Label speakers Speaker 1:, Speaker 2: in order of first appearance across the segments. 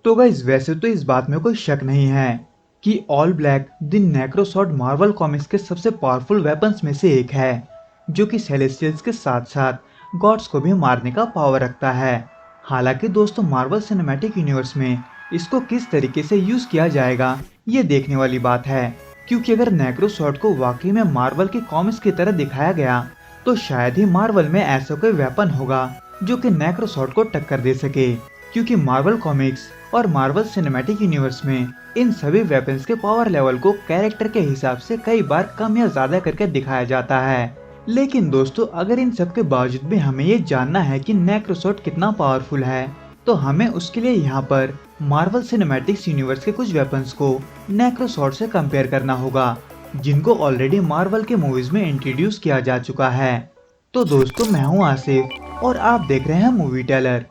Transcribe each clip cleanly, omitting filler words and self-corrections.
Speaker 1: तो गाइस वैसे तो इस बात में कोई शक नहीं है कि all black the necrosword Marvel Comics के सबसे पावरफुल वेपन्स में से एक है, जो कि सेलेस्टियल्स के साथ साथ गॉड्स को भी मारने का पावर रखता है। हालांकि दोस्तों मार्वल सिनेमैटिक यूनिवर्स में इसको किस तरीके से यूज किया जाएगा ये देखने वाली बात है, क्योंकि अगर नेक्रोसॉर्ड को वाकई में मार्वल के कॉमिक्स की तरह दिखाया गया तो शायद ही मार्वल में ऐसा कोई वेपन होगा जो कि नेक्रोसॉर्ड को टक्कर दे सके, क्योंकि मार्वल कॉमिक्स और मार्वल सिनेमैटिक यूनिवर्स में इन सभी वेपन्स के पावर लेवल को कैरेक्टर के हिसाब से कई बार कम या ज्यादा करके दिखाया जाता है। लेकिन दोस्तों अगर इन सब के बावजूद भी हमें ये जानना है कि नेक्रोसॉर्ड कितना पावरफुल है, तो हमें उसके लिए यहाँ पर मार्वल सिनेमैटिक्स यूनिवर्स के कुछ वेपन्स को नेक्रोसॉर्ड से कंपेयर करना होगा, जिनको ऑलरेडी मार्वल के मूवीज में इंट्रोड्यूस किया जा चुका है। तो दोस्तों मैं हूँ आसिफ और आप देख रहे हैं मूवी टेलर।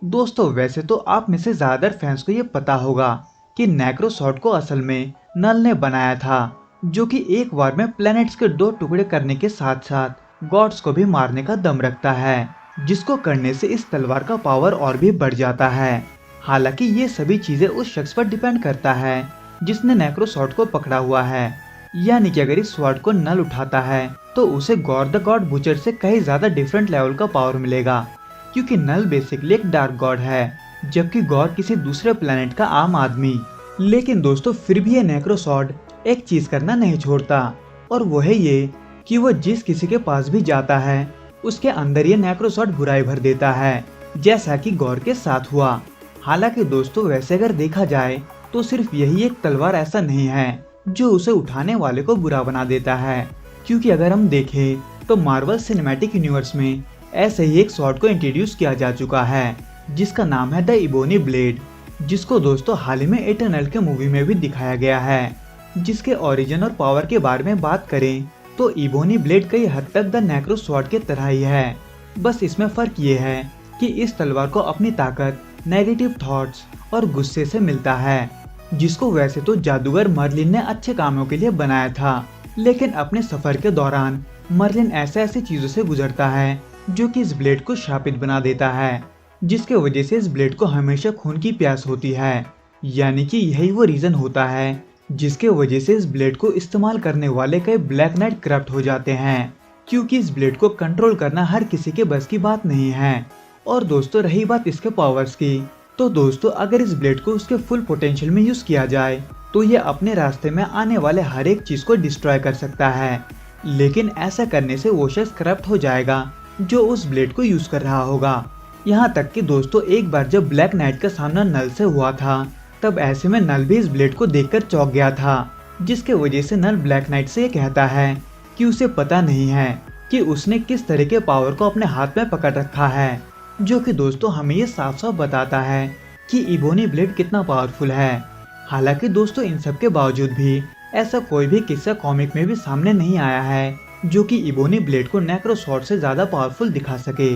Speaker 1: दोस्तों वैसे तो आप में से ज्यादातर फैंस को ये पता होगा कि नेक्रोसॉर्ड को असल में नल ने बनाया था, जो कि एक बार में प्लैनेट्स के 2 टुकड़े करने के साथ साथ गॉड्स को भी मारने का दम रखता है, जिसको करने से इस तलवार का पावर और भी बढ़ जाता है। हालांकि ये सभी चीजें उस शख्स पर डिपेंड करता है जिसने नेक्रोसॉर्ड को पकड़ा हुआ है, यानी कि अगर इस स्वॉर्ड को नल उठाता है तो उसे गॉड द गॉड बुचर से कहीं ज्यादा डिफरेंट लेवल का पावर मिलेगा, क्योंकि नल बेसिकली एक डार्क गॉड है जबकि गॉड किसी दूसरे प्लेनेट का आम आदमी। लेकिन दोस्तों फिर भी ये नेक्रोसॉर्ड एक चीज करना नहीं छोड़ता, और वो है ये कि वो जिस किसी के पास भी जाता है उसके अंदर ये नेक्रोसॉर्ड बुराई भर देता है, जैसा कि गॉड के साथ हुआ। हालांकि दोस्तों वैसे अगर देखा जाए तो सिर्फ यही एक तलवार ऐसा नहीं है जो उसे उठाने वाले को बुरा बना देता है, क्योंकि अगर हम देखें तो मार्वल सिनेमैटिक यूनिवर्स में ऐसे ही एक स्वॉर्ड को इंट्रोड्यूस किया जा चुका है जिसका नाम है द इबोनी ब्लेड, जिसको दोस्तों हाल ही में इटर्नल के मूवी में भी दिखाया गया है। जिसके ओरिजिन और पावर के बारे में बात करें तो इबोनी ब्लेड कई हद तक द नेक्रो स्वॉर्ड के तरह ही है, बस इसमें फर्क ये है कि इस तलवार को अपनी ताकत नेगेटिव थॉट्स और गुस्से से मिलता है, जिसको वैसे तो जादूगर मर्लिन ने अच्छे कामों के लिए बनाया था। लेकिन अपने सफर के दौरान मर्लिन ऐसी चीजों से गुजरता है जो कि इस ब्लेड को शापित बना देता है, जिसके वजह से इस ब्लेड को हमेशा खून की प्यास होती है, यानी कि यही वो रीजन होता है जिसके वजह से इस ब्लेड को इस्तेमाल करने वाले कई ब्लैक नाइट करप्ट हो जाते हैं, क्योंकि इस ब्लेड को कंट्रोल करना हर किसी के बस की बात नहीं है। और दोस्तों रही बात इसके पावर्स की, तो दोस्तों अगर इस ब्लेड को उसके फुल पोटेंशियल में यूज किया जाए तो ये अपने रास्ते में आने वाले हर एक चीज को डिस्ट्रॉय कर सकता है। लेकिन ऐसा करने से वो शख्स करप्ट हो जाएगा जो उस ब्लेड को यूज कर रहा होगा। यहाँ तक कि दोस्तों एक बार जब ब्लैक नाइट का सामना नल से हुआ था, तब ऐसे में नल भी इस ब्लेड को देखकर चौंक गया था, जिसके वजह से नल ब्लैक नाइट से ये कहता है कि उसे पता नहीं है कि उसने किस तरह के पावर को अपने हाथ में पकड़ रखा है, जो कि दोस्तों हमें ये साफ साफ बताता है कि इबोनी ब्लेड कितना पावरफुल है। हालांकि दोस्तों इन सब के बावजूद भी ऐसा कोई भी किस्सा कॉमिक में भी सामने नहीं आया है जो कि इबोनी ब्लेड को नेक्रोसॉर्ड से ज्यादा पावरफुल दिखा सके,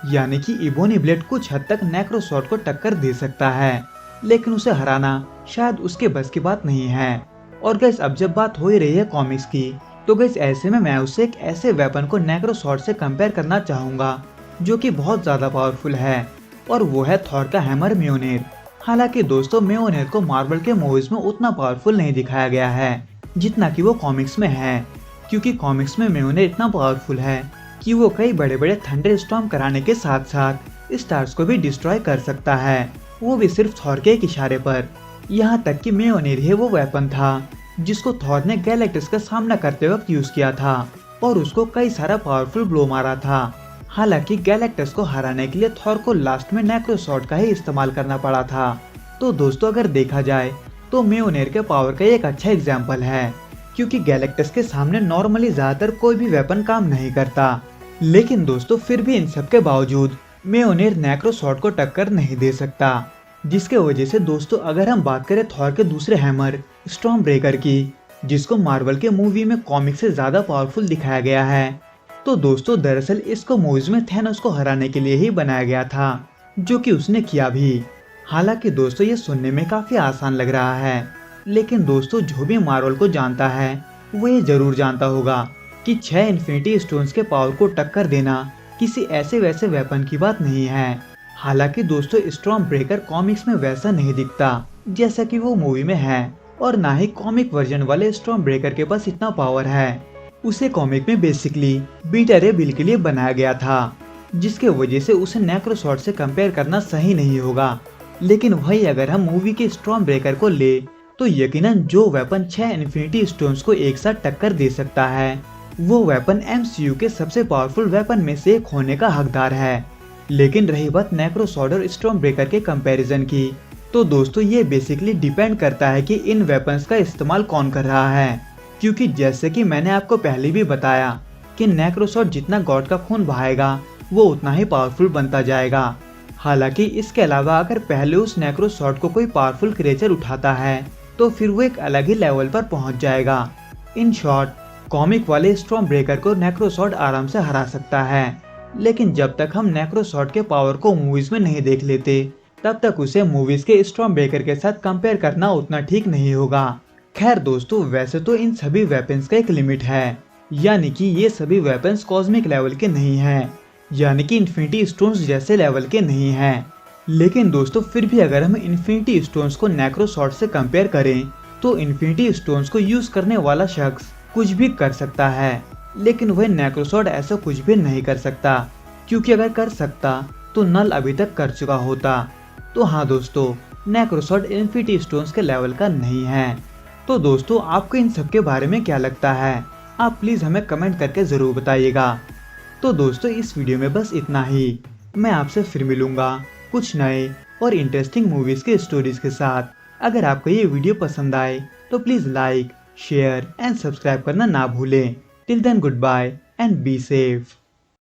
Speaker 1: यानी कि इबोनी ब्लेड कुछ हद तक नेक्रोसॉर्ड को टक्कर दे सकता है, लेकिन उसे हराना शायद उसके बस की बात नहीं है। और गैस अब जब बात हो ही रही है कॉमिक्स की, तो गैस ऐसे में मैं उससे एक ऐसे वेपन को नेक्रोसॉर्ड से कंपेयर करना चाहूंगा जो कि बहुत ज्यादा पावरफुल है, और वो है थॉर का हैमर म्योनेर। हालांकि दोस्तों म्योनेर को मार्वल के मूवीज में उतना पावरफुल नहीं दिखाया गया है जितना कि वो कॉमिक्स में है, क्योंकि कॉमिक्स में म्योनेर इतना पावरफुल है कि वो कई बड़े बड़े थंडर स्टॉर्म कराने के साथ साथ स्टार्स को भी डिस्ट्रॉय कर सकता है, वो भी सिर्फ थॉर के एक इशारे पर। यहाँ तक कि म्योनेर ही वो वेपन था जिसको थॉर ने गैलेक्टस का सामना करते वक्त यूज किया था और उसको कई सारा पावरफुल ब्लो मारा था। हालांकि गैलेक्टस को हराने के लिए थॉर को लास्ट में नेक्रोसॉर्ड का ही इस्तेमाल करना पड़ा था। तो दोस्तों अगर देखा जाए तो म्योनेर के पावर का एक अच्छा एग्जाम्पल है, क्योंकि गैलेक्टस के सामने नॉर्मली ज्यादातर कोई भी वेपन काम नहीं करता। लेकिन दोस्तों फिर भी इन सब के बावजूद म्योनेर नेक्रोसॉर्ड को टक्कर नहीं दे सकता, जिसके वजह से दोस्तों अगर हम बात करें थॉर के दूसरे हैमर स्टॉर्म ब्रेकर की, जिसको मार्वल के मूवी में कॉमिक से ज्यादा पावरफुल दिखाया गया है, तो दोस्तों दरअसल इसको मूवीज में थैनोस को हराने के लिए ही बनाया गया था, जो कि उसने किया भी। हालांकि दोस्तों ये सुनने में काफी आसान लग रहा है, लेकिन दोस्तों जो भी मार्वल को जानता है वो ये जरूर जानता होगा कि 6 इन्फिनिटी स्टोन्स के पावर को टक्कर देना किसी ऐसे वैसे वेपन की बात नहीं है, हालांकि दोस्तों स्टॉर्म ब्रेकर कॉमिक्स में वैसा नहीं दिखता जैसा कि वो मूवी में है, और ना ही कॉमिक वर्जन वाले स्टॉर्म ब्रेकर के पास इतना पावर है। उसे कॉमिक में बेसिकली बीटा रे बिल के लिए बनाया गया था, जिसके वजह से उसे नेक्रोसॉर्ड से कंपेयर करना सही नहीं होगा। लेकिन वही अगर हम मूवी के स्टॉर्म ब्रेकर को ले तो यकीनन जो वेपन 6 इन्फिनिटी स्टोन्स को एक साथ टक्कर दे सकता है, वो वेपन एमसीयू के सबसे पावरफुल वेपन में से एक होने का हकदार है। लेकिन रही बात नेक्रोसॉर्ड और स्टॉर्म ब्रेकर के कंपैरिजन की, तो दोस्तों ये बेसिकली डिपेंड करता है कि इन वेपन्स का इस्तेमाल कौन कर रहा है। क्योंकि जैसे कि मैंने आपको पहले भी बताया कि नेक्रोसॉर्ड जितना गॉड का खून बहाएगा वो उतना ही पावरफुल बनता जाएगा। हालांकि इसके अलावा अगर पहले उस नेक्रोसॉर्ड को कोई पावरफुल क्रिएचर उठाता है तो फिर वो एक अलग ही लेवल पर पहुंच जाएगा। इन शॉर्ट, कॉमिक वाले स्टॉर्म ब्रेकर को नेक्रोसॉर्ड आराम से हरा सकता है, लेकिन जब तक हम नेक्रोसॉर्ड के पावर को मूवीज में नहीं देख लेते तब तक उसे मूवीज के स्टॉर्म ब्रेकर के साथ कंपेयर करना उतना ठीक नहीं होगा। खैर दोस्तों, वैसे तो इन सभी वेपन्स का एक लिमिट है, यानी कि ये सभी वेपन्स कॉस्मिक लेवल के नहीं हैं, यानी कि इन्फिनिटी स्टोन्स जैसे लेवल के नहीं हैं। लेकिन दोस्तों फिर भी अगर हम इन्फिनिटी स्टोन्स को नेक्रोसॉर्ड से कंपेयर करें तो इन्फिनिटी स्टोन्स को यूज करने वाला शख्स कुछ भी कर सकता है, लेकिन वह नेक्रोसॉर्ड ऐसा कुछ भी नहीं कर सकता, क्योंकि अगर कर सकता तो नल अभी तक कर चुका होता। तो हाँ दोस्तों, नेक्रोसॉर्ड इन्फिनिटी स्टोन्स के लेवल का नहीं है। तो दोस्तों आपको इन सब के बारे में क्या लगता है, आप प्लीज हमें कमेंट करके जरूर बताइएगा। तो दोस्तों इस वीडियो में बस इतना ही। मैं आपसे फिर मिलूंगा कुछ नए और इंटरेस्टिंग मूवीज के स्टोरीज के साथ। अगर आपको ये वीडियो पसंद आए तो please like, share and subscribe करना ना भूलें। Till then goodbye and be safe.